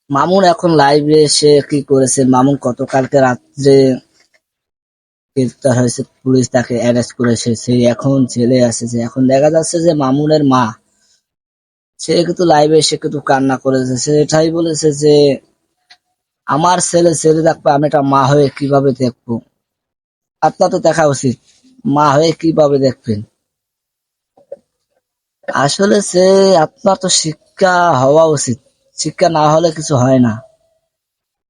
মামুন এখন লাইভে এসে কি করেছে? মামুন গতকালকে রাত্রে গ্রেফতার হয়েছে, পুলিশ তাকে অ্যারেস্ট করেছে, সে এখন জেলে আছে। যে এখন দেখা যাচ্ছে যে মামুনের মা, সে কিন্তু লাইভে এসে কিন্তু কান্না করেছে। সে এটাই বলেছে যে আমার ছেলে ছেলে দেখবো, আমি একটা মা হয়ে কিভাবে দেখবো? আপনার তো দেখা উচিত, মা হয়ে কিভাবে দেখবেন? আসলে সে, আপনার তো শিক্ষা হওয়া উচিত, শিক্ষা না হলে কিছু হয় না।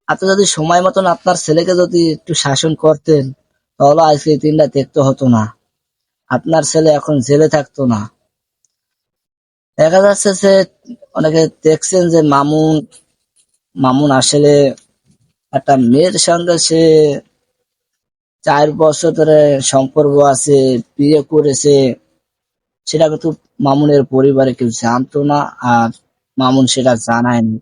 আপনি যদি সময় মতন আপনার ছেলেকে যদি একটু শাসন করতেন, তাহলে আজকে এই দিনটা দেখতে হতো না, আপনার ছেলে এখন জেলে থাকতো না। দেখা যাচ্ছে যে অনেকে দেখছেন যে মামুন মামুন আসলে একটা মেয়ের সঙ্গে সে 4 বছর ধরে সম্পর্ক আছে, বিয়ে করেছে। সেটা কিন্তু মামুনের পরিবারে কেউ জানতো না, আর মামুন সেটা জানায়নি।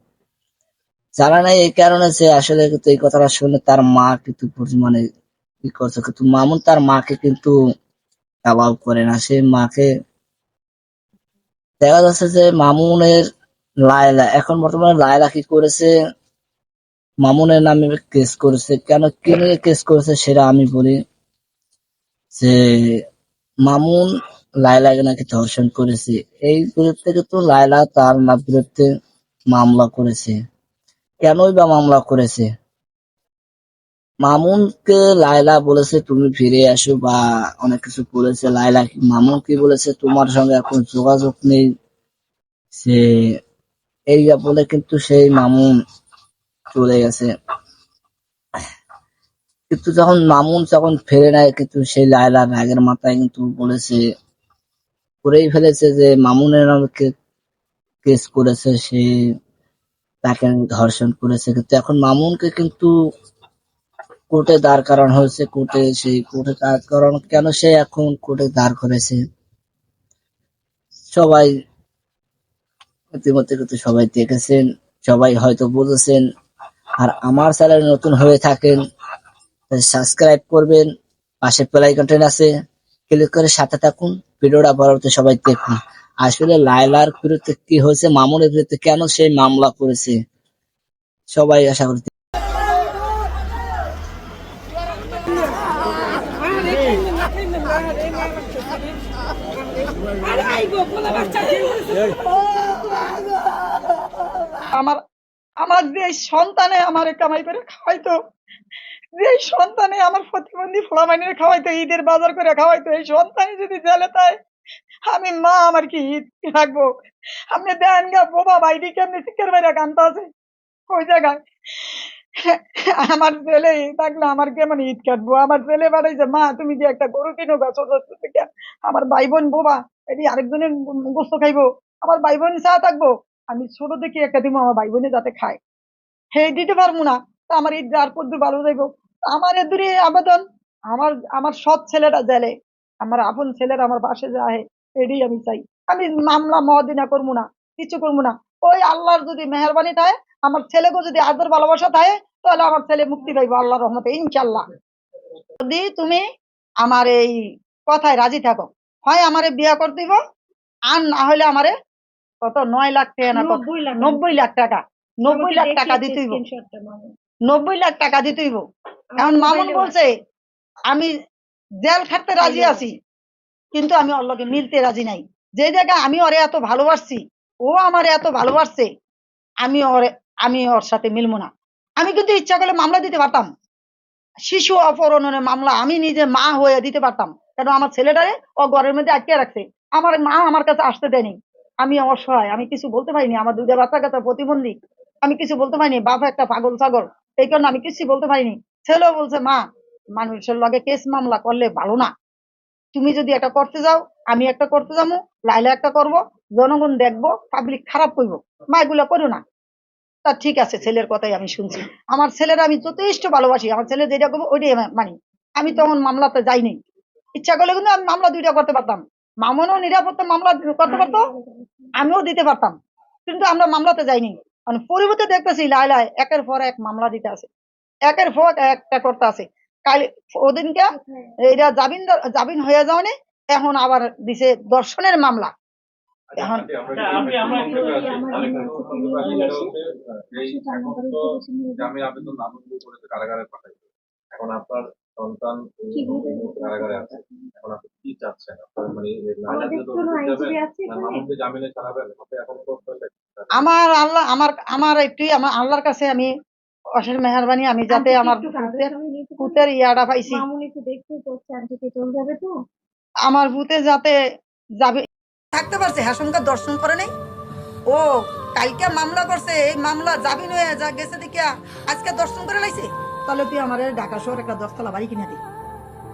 জানা নাই এই কারণে যে আসলে কিন্তু এই কথাটা শুনে তার মা কিন্তু মানে কি করছে, কিন্তু মামুন তার মাকে কিন্তু অ্যালাউ করে না। সে মাকে, দেখা যাচ্ছে যে মামুনের লায়লা, এখন বর্তমানে লায়লা কি করেছে, মামুনের নামে কেস করেছে। কেন, কি নিয়ে কেস করেছে সেটা আমি বলি। যে মামুন লায়লাকে নাকি ধর্ষণ করেছে, এই বিরুদ্ধে কিন্তু লায়লা তার না বিরুদ্ধে মামলা করেছে। কেনই বা মামলা করেছে? মামুনকে লায়লা বলেছে তুমি ফিরে আসো, বা অনেক কিছু বলেছে। লায়লা মামুন কি বলেছে, তোমার সঙ্গে এখন যোগাযোগ নেই, সে এই বলে কিন্তু সেই মামুন চলে গেছে। কিন্তু যখন মামুন যখন ফিরে নেয়, কিন্তু সেই লায়লা রাগের মাথায় কিন্তু বলেছে, করেই ফেলেছে যে মামুনের নামে কেস করেছে, সে তাকে ধর্ষণ করেছে। কিন্তু এখন মামুনকে কিন্তু কোর্টে দাঁড় করানো হয়েছে। কোর্টে, সেই কোর্টে দাঁড় করানো কেন, সে এখন কোর্টে দাঁড় করেছে, সবাই ইতিমধ্যে কিন্তু সবাই দেখেছেন, সবাই হয়তো বুঝেছেন। আর আমার চ্যানেল নতুন হয়ে থাকেন, সাবস্ক্রাইব করবেন, পাশে বেল আইকনটা আছে, ক্লিক করে সাথে থাকুন, ভিডিওটা পরবর্তী সবাই দেখুন। আসলে লায়লার বিরুদ্ধে কি হয়েছে, মামুনের বিরুদ্ধে কেন সেই মামলা করেছে, সবাই আশা করি। আমার আমার যে সন্তানে আমার কামাই করে খাওয়াইতো, যে সন্তানে আমার প্রতিবন্ধী ফোলামাইনের খাওয়াইতো, ঈদের বাজার করে খাওয়াইতো, এই সন্তানই যদি জেলে তাই আমি মা আমার কি ঈদ রাখবো? আপনি দেন গা বোবা বাইদি কেমনি চিকের বাইরে কান্তা আছে ওই জায়গায়। আমার ছেলে থাকলে আমার কেমন ঈদ কাটবো? আমার ছেলে বাড়াইছে মা তুমি যে একটা গরু কিনো গা ছোট ছোট থেকে, আমার ভাই বোন বোবা এটি আরেকজনের গোস্ত খাইবো, আমার ভাই বোন চা থাকবো, আমি ছোট দেখি একটা দিব আমার ভাই বোনে যাতে খায়, হে দিতে পারবো না। তা আমার ঈদ আর পদ্দুর ভালো যাইবো? আমার এ দূরে আবেদন, আমার আমার সৎ ছেলেটা জেলে, আমার আপন ছেলেরা আমার পাশে যায়, এটাই আমি চাই। আমি মামলা মহাদিনা করবো না, কিছু করবো না। ওই আল্লাহর যদি মেহরবানি থাকে, আমার ছেলেকে যদি আদর ভালোবাসা থাকে, তাহলে আমার ছেলে মুক্তি পাইবো আল্লাহর রহমতে ইনশাল্লাহ। যদি তুমি আমার এই কথায় রাজি থাকো, হয় আমারে বিয়া করে দিব, আর না হলে আমারে কত 9 লাখ টাকা না কত, 90 লাখ টাকা, 90 লাখ টাকা দিতে হইব, 90 লাখ টাকা দিতে হইব। এখন মামুন বলছে আমি জেল খাটতে রাজি আছি, কিন্তু আমি ওর লগে মিলতে রাজি নাই। যে জায়গায় আমি ওরে এত ভালোবাসছি, ও আমারে এত ভালোবাসছে, আমি ওরে, আমি ওর সাথে মিলবো না। আমি কিন্তু ইচ্ছা করলে মামলা দিতে পারতাম, শিশু অপহরণের মামলা আমি নিজে মা হয়ে দিতে পারতাম। কেন আমার ছেলেটারে ও ঘরের মধ্যে আটকে রাখছে, আমার মা আমার কাছে আসতে দেয়নি। আমি অসহায়, আমি কিছু বলতে পারিনি, আমার দুইটা বাচ্চা কাচ্চা প্রতিবন্ধী, আমি কিছু বলতে পারিনি, বাবা একটা পাগল ছাগল, এই কারণে আমি কিছু বলতে পারিনি। ছেলেও বলছে মা মানুষের লগে কেস মামলা করলে ভালো না, তুমি যদি একটা করতে যাও আমি একটা করতে যাবো, লাইলা একটা করব, জনগণ দেখবো, পাবলিক খারাপ করবো, মা এগুলো করো না। তা ঠিক আছে, ছেলের কথাই আমি শুনছি। আমার ছেলের আমি যথেষ্ট ভালোবাসি, আমার ছেলে যেটা করবো ওইটাই মানি। আমি তখন মামলাতে যাইনি, ইচ্ছা করলে কিন্তু আমি মামলা দুইটা করতে পারতাম, মামনও নিরাপত্তা মামলা করতে পারতো, আমিও দিতে পারতাম, কিন্তু আমরা মামলাতে যাইনি। কারণ পরিবর্তে দেখতেছি লাইলায় একের পর এক মামলা দিতে আছে, একের পর একটা করতে আছে। কাল ওদিনকে এটা জামিন জামিন হয়ে যাওয়ানে এখন আবার দিছে দর্শনের মামলা। এখন আমরা একটু এখন তো জামিন আবেদন নামঞ্জুর করেছে, কারাগারে পাঠাইছে। এখন আপনার সন্তান এই মুহূর্তে কারাগারে আছে। এখন আপনি কি চাচ্ছেন? আপনার মানে নাইলাকে তো যাবেন না মামুনকে জামিনে ছাড়াবেন? আপনি এখন তো আমার আল্লাহ আমার একটু আমার আল্লাহর কাছে আমি অশেষ মেহরবানি, আমি যাতে আমার ভূতের ইয়াটা পাইছি, আমার ভূতে যাতে যাবে থাকতে পারছে। হ্যাঁ দর্শন করে নেই ও কালকে মামলা করছে, এই মামলা জামিন হয়ে যা গেছে দেখিয়া আজকে দর্শন করে লাইছে। তাহলে তুই আমার ঢাকা শহর একটা 10তলা বাড়ি কিনে দি,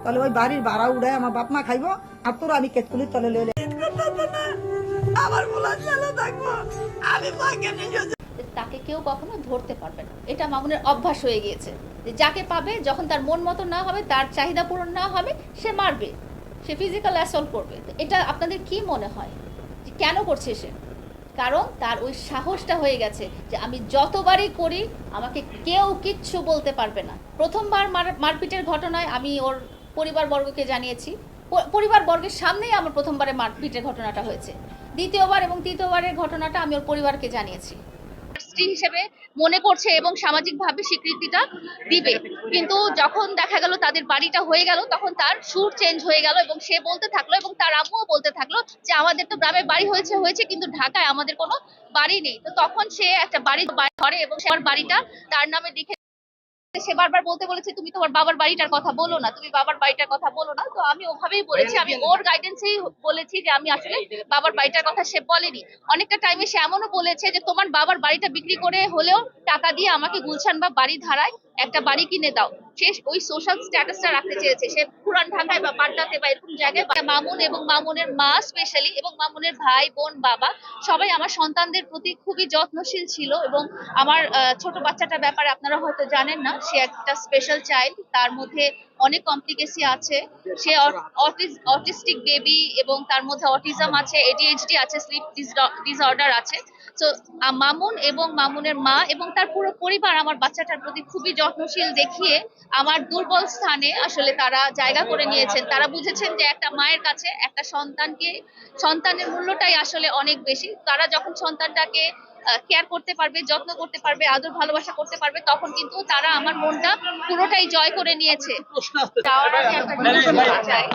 তাহলে ওই বাড়ির ভাড়া উড়ায় আমার বাপ মা খাইবো, আর তোর আমি কেতকুলির তলে লইলে আমার বলা চলে থাকবো। আমি মাকে নিজে তাকে কেউ কখনো ধরতে পারবে না, এটা মামুনের অভ্যাস হয়ে গিয়েছে যে যাকে পাবে যখন তার মন মতো না হবে, তার চাহিদা পূরণ না হবে, সে মারবে, সে ফিজিক্যাল অ্যাসল্ট করবে। এটা আপনাদের কি মনে হয় যে কেন করছে সে? কারণ তার ওই সাহসটা হয়ে গেছে যে আমি যতবারই করি আমাকে কেউ কিচ্ছু বলতে পারবে না। প্রথমবার মারপিটের ঘটনায় আমি ওর পরিবারবর্গকে জানিয়েছি, পরিবারবর্গের সামনেই আমার প্রথমবারে মারপিটের ঘটনাটা হয়েছে। দ্বিতীয়বার এবং তৃতীয়বারের ঘটনাটা আমি ওর পরিবারকে জানিয়েছি। স্ত্রী হিসেবে মনে করছে এবং সামাজিকভাবে স্বীকৃতিটা দিবে, কিন্তু যখন দেখা গেল তাদের বাড়িটা হয়ে গেল তখন তার সুর চেঞ্জ হয়ে গেল এবং সে বলতে থাকলো এবং তার আম্মুও বলতে থাকলো যে আমাদের তো গ্রামে বাড়ি হয়েছে কিন্তু ঢাকায় আমাদের কোনো বাড়ি নেই। তো তখন সে একটা বাড়ি ধরে এবং সে বাড়িটা তার নামে লিখে, সে বারবার বলতে বলেছে তুমি তোমার বাবার বাড়িটার কথা বলো না, তুমি বাবার বাড়িটার কথা বলো না। তো আমি ওভাবেই বলেছি, আমি ওর গাইডেন্সেই বলেছি যে আমি আসলে বাবার বাড়িটার কথা সে বলেনি। অনেকটা টাইমে সে এমনও বলেছে যে তোমার বাবার বাড়িটা বিক্রি করে হলেও টাকা দিয়ে আমাকে গুলশান বা বাড়ি ধারায় একটা বাড়ি কিনে দাও। সে ওই সোশ্যাল স্ট্যাটাসটা রাখতে চেয়েছে, সে পুরান ঢাকায় বা পাটনাতে বা এরকম জায়গায়। মামুন এবং মামুনের মা স্পেশালি এবং মামুনের ভাই বোন বাবা সবাই আমার সন্তানদের প্রতি খুবই যত্নশীল ছিল। এবং আমার ছোট বাচ্চাটার ব্যাপারে আপনারা হয়তো জানেন না, সে একটা স্পেশাল চাইল্ড, তার মধ্যে অনেক কমপ্লিকেসি আছে। সে অটিস্টিক বেবি এবং তার মধ্যে অটিজম আছে, এডিএইচডি আছে, স্লিপ ডিসঅর্ডার আছে। তো মামুন এবং মামুনের মা এবং তার পুরো পরিবার আমার বাচ্চাটার প্রতি খুবই যত্নশীল দেখিয়ে আমার দুর্বল স্থানে আসলে তারা জায়গা করে নিয়েছেন। তারা বুঝেছেন যে একটা মায়ের কাছে একটা সন্তানের মূল্যটাই আসলে অনেক বেশি। তারা যখন সন্তানটাকে কেয়ার করতে পারবে, যত্ন করতে পারবে, আদর ভালোবাসা করতে পারবে, তখন কিন্তু তারা আমার মনটা পুরোটাই জয় করে নিয়েছে। যাওয়ার আগে একটা জিনিস বলতে চাই,